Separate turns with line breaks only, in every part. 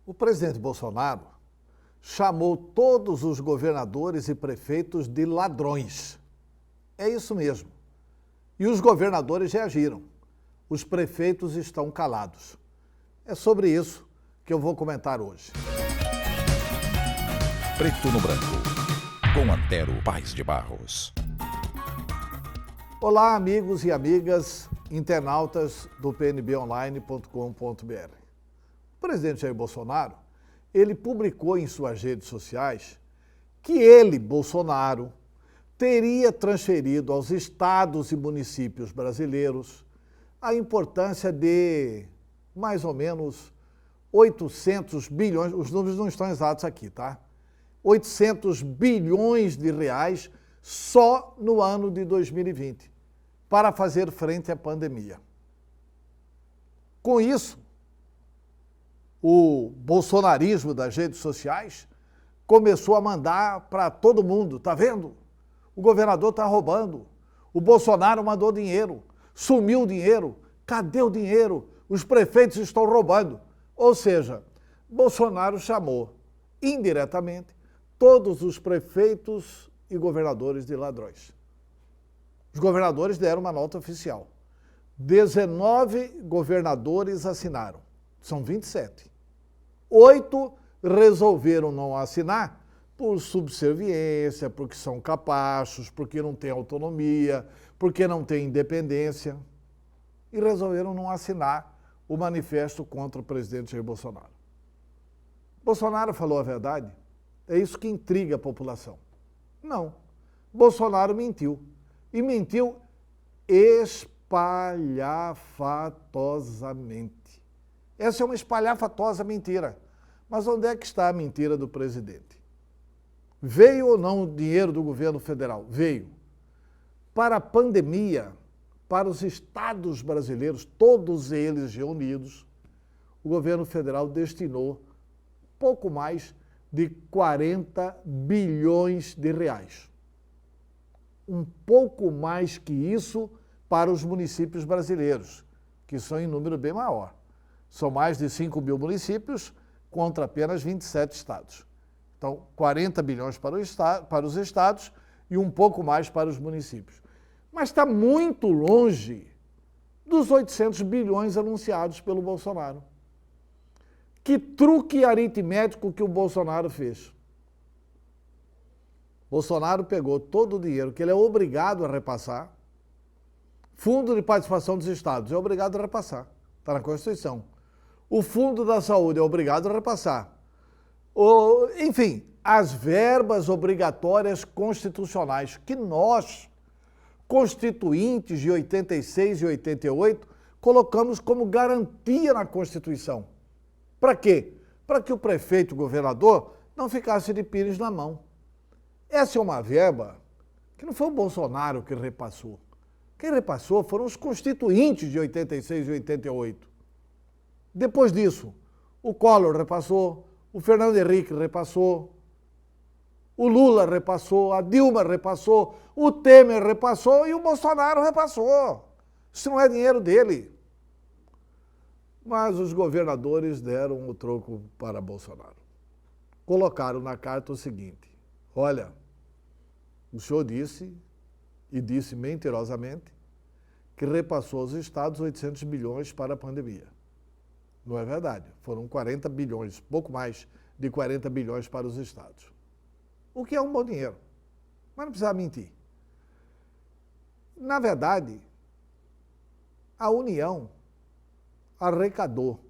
O presidente Bolsonaro chamou todos os governadores e prefeitos de ladrões. É isso mesmo. E os governadores reagiram. Os prefeitos estão calados. É sobre isso que eu vou comentar hoje.
Preto no Branco, com Antero Paes de Barros.
Olá, amigos e amigas, internautas do pnbonline.com.br. O presidente Jair Bolsonaro, ele publicou em suas redes sociais que ele, Bolsonaro, teria transferido aos estados e municípios brasileiros a importância de mais ou menos 800 bilhões, os números não estão exatos aqui, tá? 800 bilhões de reais só no ano de 2020, para fazer frente à pandemia. Com isso, o bolsonarismo das redes sociais começou a mandar para todo mundo, tá vendo? O governador está roubando, o Bolsonaro mandou dinheiro, sumiu o dinheiro, cadê o dinheiro? Os prefeitos estão roubando. Ou seja, Bolsonaro chamou indiretamente todos os prefeitos e governadores de ladrões. Os governadores deram uma nota oficial. 19 governadores assinaram. São 27. 8 resolveram não assinar por subserviência, porque são capachos, porque não têm autonomia, porque não têm independência. E resolveram não assinar o manifesto contra o presidente Jair Bolsonaro. Bolsonaro falou a verdade? É isso que intriga a população. Não. Bolsonaro mentiu. E mentiu espalhafatosamente. Essa é uma espalhafatosa mentira. Mas onde é que está a mentira do presidente? Veio ou não o dinheiro do governo federal? Veio. Para a pandemia, para os estados brasileiros, todos eles reunidos, o governo federal destinou pouco mais de 40 bilhões de reais. Um pouco mais que isso para os municípios brasileiros, que são em número bem maior. São mais de 5 mil municípios contra apenas 27 estados. Então, 40 bilhões para os estados e um pouco mais para os municípios. Mas está muito longe dos 800 bilhões anunciados pelo Bolsonaro. Que truque aritmético que o Bolsonaro fez. Bolsonaro pegou todo o dinheiro que ele é obrigado a repassar. Fundo de participação dos estados é obrigado a repassar. Está na Constituição. O Fundo da Saúde é obrigado a repassar. Enfim, as verbas obrigatórias constitucionais que nós, constituintes de 86 e 88, colocamos como garantia na Constituição. Para quê? Para que o prefeito, o governador, não ficasse de pires na mão. Essa é uma verba que não foi o Bolsonaro que repassou. Quem repassou foram os constituintes de 86 e 88. Depois disso, o Collor repassou, o Fernando Henrique repassou, o Lula repassou, a Dilma repassou, o Temer repassou e o Bolsonaro repassou. Isso não é dinheiro dele. Mas os governadores deram o troco para Bolsonaro. Colocaram na carta o seguinte: olha, o senhor disse, e disse mentirosamente, que repassou aos estados 800 bilhões para a pandemia. Não é verdade. Foram 40 bilhões, pouco mais de 40 bilhões para os estados. O que é um bom dinheiro. Mas não precisa mentir. Na verdade, a União arrecadou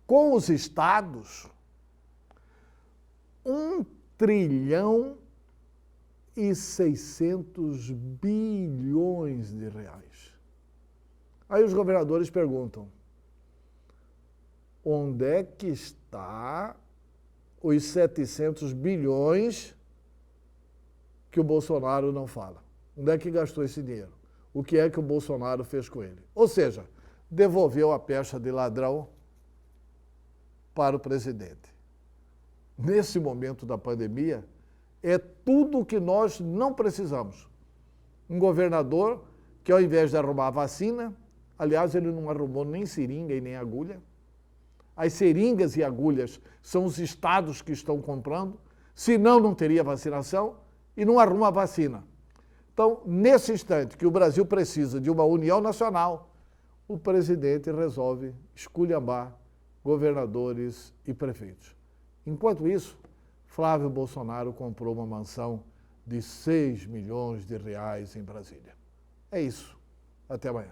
com os estados 1,6 trilhões de reais. Aí os governadores perguntam: onde é que está os 700 bilhões que o Bolsonaro não fala? Onde é que gastou esse dinheiro? O que é que o Bolsonaro fez com ele? Ou seja, devolveu a pecha de ladrão para o presidente. Nesse momento da pandemia, é tudo o que nós não precisamos. Um governador que, ao invés de arrumar a vacina, aliás, ele não arrumou nem seringa e nem agulha, as seringas e agulhas são os estados que estão comprando, senão não teria vacinação e não arruma vacina. Então, nesse instante que o Brasil precisa de uma união nacional, o presidente resolve esculhambar governadores e prefeitos. Enquanto isso, Flávio Bolsonaro comprou uma mansão de 6 milhões de reais em Brasília. É isso. Até amanhã.